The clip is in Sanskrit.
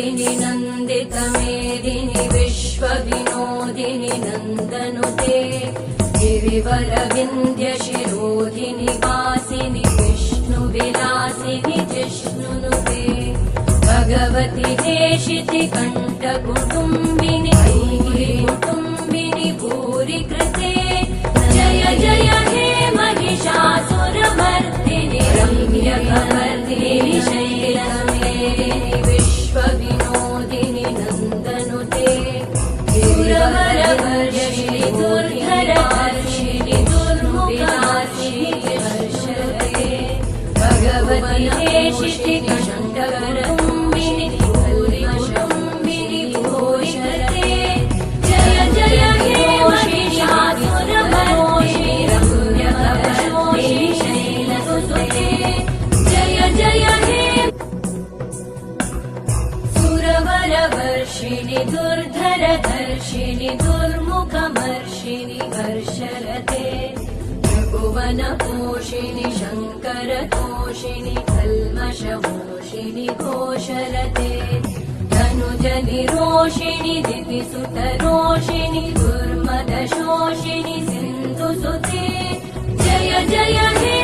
मेदिनि नन्दितमेदिनि विश्वविनोदिनि नन्दनुते गिरिवरविन्द्यशिरोधिनि वासिनि विष्णुविलासिनि जिष्णुनुते भगवति हेशिति कण्ठकुटुम्बिनि कुटुम्बिनि भूरि कृते जय जय हे महिषासुरमर्दिनि रम्यकमर्दिनि शैलमेदिनि विश्वविनोदिनि नन्दनुते सुरवरवर्षिणि दुर्धरहर्षिणि दुर्मुखहर्षिणि हर्षते भगवति हेशिति कण्ठकुटुम्बिनि कुटुम्बिनि भूरि कृते जय जय हे महिषासुरमर्दिनि रम्यकमर्दिनि शैलसुते जय जय हे सुरवरवर्षिणि दुर्धरधर्षिणि दुर्मुखमर्षिणि हर्षरते त्रिभुवनपोषिणि शङ्करतोषिणि कल्मषमोषिणि घोषरते धनुजनिरोषिणि दितिसुतरोषिणि दुर्मदशोषिणि सिन्धुसुते जय जय हे